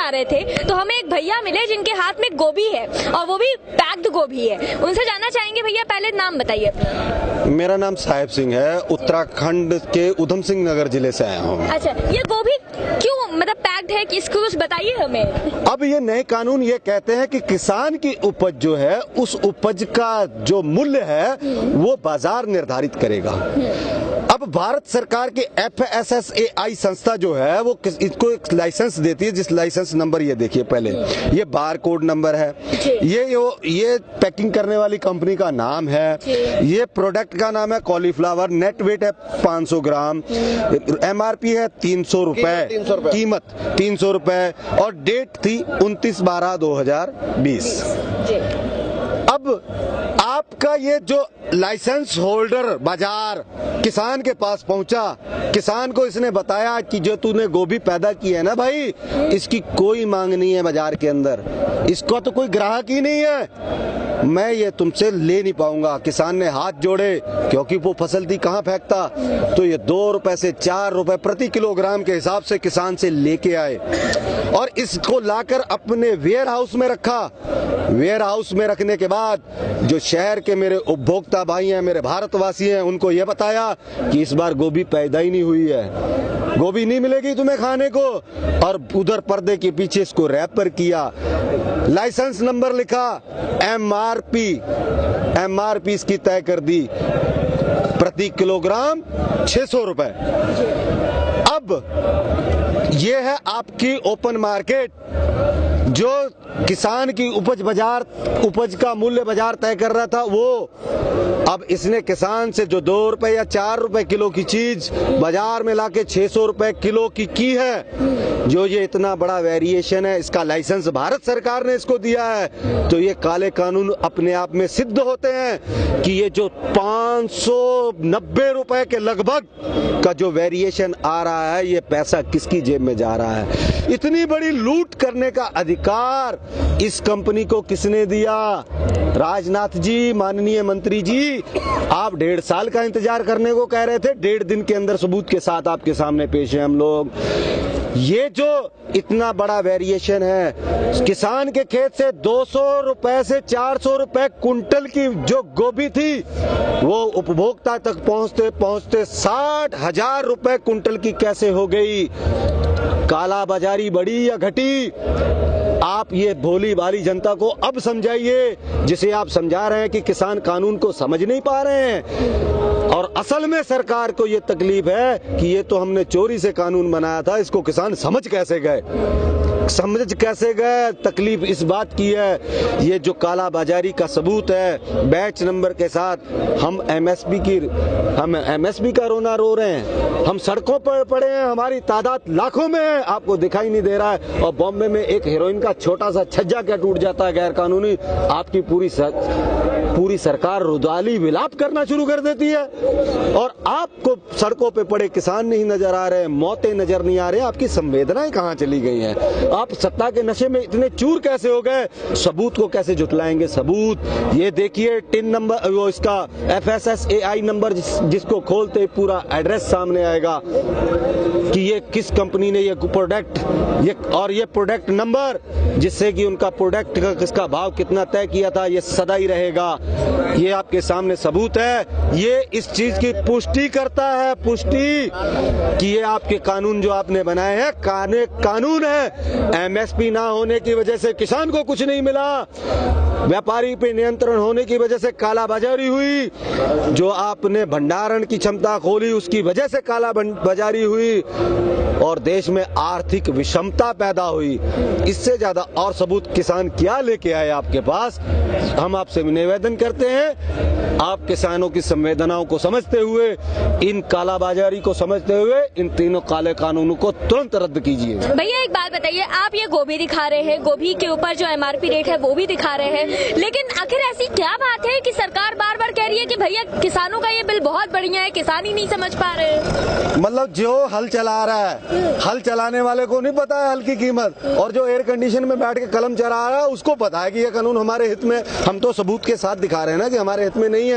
जा रहे थे तो हमें एक भैया मिले जिनके हाथ में गोभी है और वो भी पैक्ड गोभी है। उनसे जानना चाहेंगे, भैया पहले नाम बताइए अपना। मेरा नाम साहिब सिंह है, उत्तराखंड के उधम सिंह नगर जिले से आया हूँ। अच्छा, ये गोभी क्यों मतलब पैक्ड है, किसको कुछ बताइए हमें। अब ये नए कानून ये कहते हैं कि किसान की उपज जो है उस उपज का जो मूल्य है वो बाजार निर्धारित करेगा। अब भारत सरकार की FSSAI संस्था जो है वो इसको एक लाइसेंस देती है, जिस लाइसेंस नंबर ये देखिए, पहले ये बार कोड नंबर है, ये पैकिंग करने वाली कंपनी का नाम है, ये प्रोडक्ट का नाम है कॉलीफ्लावर, नेट वेट है 500 ग्राम, MRP है 300 रुपए, कीमत 300 रुपए और डेट थी 29/12/2020। अब आपका ये जो लाइसेंस होल्डर बाजार किसान के पास पहुंचा, किसान को इसने बताया कि जो तूने गोभी पैदा की है ना भाई, इसकी कोई मांग नहीं है बाजार के अंदर, इसका तो कोई ग्राहक ही नहीं है, मैं ये तुमसे ले नहीं पाऊंगा। किसान ने हाथ जोड़े, क्योंकि वो फसल थी कहाँ फेंकता, तो ये 2 रुपए से 4 रुपए प्रति किलोग्राम के हिसाब से किसान से लेके आए और इसको लाकर अपने वेयर हाउस में रखा। वेयर हाउस में रखने के बाद जो शहर के मेरे उपभोक्ता भाई हैं, मेरे भारतवासी हैं, उनको ये बताया कि इस बार गोभी पैदा ही नहीं हुई है, गोभी नहीं मिलेगी तुम्हें खाने को, और उधर पर्दे के पीछे इसको रैपर किया, लाइसेंस नंबर लिखा, MRP इसकी तय कर दी प्रति किलोग्राम 600 रुपए। अब ये है आपकी ओपन मार्केट, जो किसान की उपज का मूल्य बाजार तय कर रहा था वो, अब इसने किसान से जो 2 रुपए या 4 रुपए किलो की चीज बाजार में लाके 600 रुपए किलो की है, जो ये इतना बड़ा वेरिएशन है, इसका लाइसेंस भारत सरकार ने इसको दिया है, तो ये काले कानून अपने आप में सिद्ध होते हैं कि ये जो 590 रुपए के लगभग का जो वेरिएशन आ रहा है, ये पैसा किसकी जेब में जा रहा है। इतनी बड़ी लूट करने का अधिकार इस कंपनी को किसने दिया? राजनाथ जी, माननीय मंत्री जी, आप 1.5 साल का इंतजार करने को कह रहे थे, 1.5 दिन के अंदर सबूत के साथ आपके सामने पेश है हम लोग। ये जो इतना बड़ा वेरिएशन है, किसान के खेत से 200 रुपए से 400 रुपए कुंटल की जो गोभी थी, वो उपभोक्ता तक पहुंचते पहुंचते 60,000 रुपए कुंटल की कैसे हो गई? काला बाजारी बढ़ी या घटी? आप ये भोली भाली जनता को अब समझाइए, जिसे आप समझा रहे हैं कि किसान कानून को समझ नहीं पा रहे हैं। और असल में सरकार को ये तकलीफ है कि ये तो हमने चोरी से कानून बनाया था, इसको किसान समझ कैसे गए? तकलीफ इस बात की है, ये जो काला बाजारी का सबूत है बैच नंबर के साथ, हम MSP का रोना रो रहे हैं, हम सड़कों पर पड़े हैं, हमारी तादाद लाखों में है, आपको दिखाई नहीं दे रहा है। और बॉम्बे में एक हीरोइन का छोटा सा छज्जा क्या टूट जाता है गैर कानूनी, आपकी पूरी सरकार रुदाली विलाप करना शुरू कर देती है, और आपको सड़कों पे पड़े किसान नहीं नजर आ रहे, मौतें नजर नहीं आ रहे, आपकी संवेदनाएं कहाँ चली गई हैं? आप सत्ता के नशे में इतने चूर कैसे हो गए? सबूत को कैसे जुटलाएंगे? सबूत ये देखिए, टिन नंबर, वो इसका FSSAI नंबर, जिसको खोलते पूरा एड्रेस सामने आएगा कि ये किस कंपनी ने ये प्रोडक्ट, ये प्रोडक्ट नंबर, जिससे कि उनका प्रोडक्ट का किसका भाव कितना तय किया था, ये सदा ही रहेगा। ये आपके सामने सबूत है, ये इस चीज की पुष्टि करता है, कि ये आपके कानून जो आपने बनाए हैं कानून है। MSP ना होने की वजह से किसान को कुछ नहीं मिला, व्यापारी पे नियंत्रण होने की वजह से काला बाजारी हुई, जो आपने भंडारण की क्षमता खोली उसकी वजह से काला बाजारी हुई, और देश में आर्थिक विषमता पैदा हुई। इससे ज्यादा और सबूत किसान क्या लेके आए आपके पास? हम आपसे निवेदन करते हैं, आप किसानों की संवेदनाओं को समझते हुए, इन काला बाजारी को समझते हुए, इन तीनों काले कानूनों को तुरंत रद्द कीजिए। भैया एक बात बताइए, आप ये गोभी दिखा रहे हैं, गोभी के ऊपर जो MRP रेट है वो भी दिखा रहे हैं, लेकिन आखिर ऐसी क्या बात है कि सरकार बार बार कह रही है कि भैया किसानों का ये बिल बहुत बढ़िया है, किसान ही नहीं समझ पा रहे हैं? मतलब जो हल चला रहा है, हल चलाने वाले को नहीं पता है हल की कीमत, और जो एयर कंडीशन में बैठ के कलम चला रहा है उसको पता है कि ये कानून हमारे हित में, हम तो सबूत के साथ दिखा रहे हैं ना कि हमारे हित में नहीं है।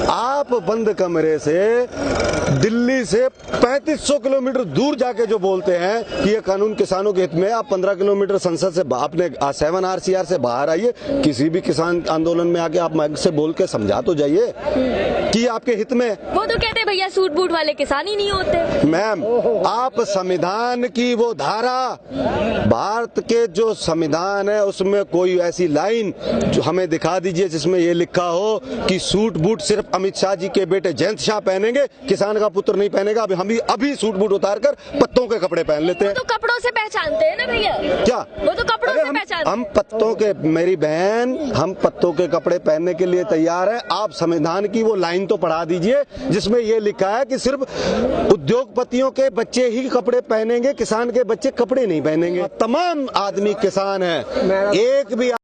आप बंद कमरे से दिल्ली से 3500 किलोमीटर दूर जाके जो बोलते हैं कि ये कानून किसानों के हित में, आप 15 किलोमीटर संसद से आपने 7 RCR से बाहर आइए, किसी भी किसान आंदोलन में आके आप माइक से बोल के समझा तो जाइए कि आपके हित में। वो तो कहते हैं भैया सूट बूट वाले किसान ही नहीं होते। मैम, आप संविधान की वो धारा, भारत के जो संविधान है उसमें कोई ऐसी लाइन जो हमें दिखा दीजिए जिसमें ये लिखा हो कि सूट बूट सिर्फ अमित शाह जी के बेटे जयंत शाह पहनेंगे, किसान का पुत्र नहीं पहनेगा। अभी सूट बूट उतार कर पत्तों के कपड़े पहन लेते हैं। वो तो कपड़ों से पहचानते हैं ना भैया। क्या? वो तो कपड़ों से पहचानते हैं। हम पत्तों के, मेरी बहन, हम पत्तों के कपड़े पहनने के लिए तैयार है। आप संविधान की वो लाइन तो पढ़ा दीजिए जिसमें ये लिखा है कि सिर्फ उद्योगपतियों के बच्चे ही कपड़े पहनेंगे, किसान के बच्चे कपड़े नहीं पहनेंगे। तमाम आदमी किसान है, एक भी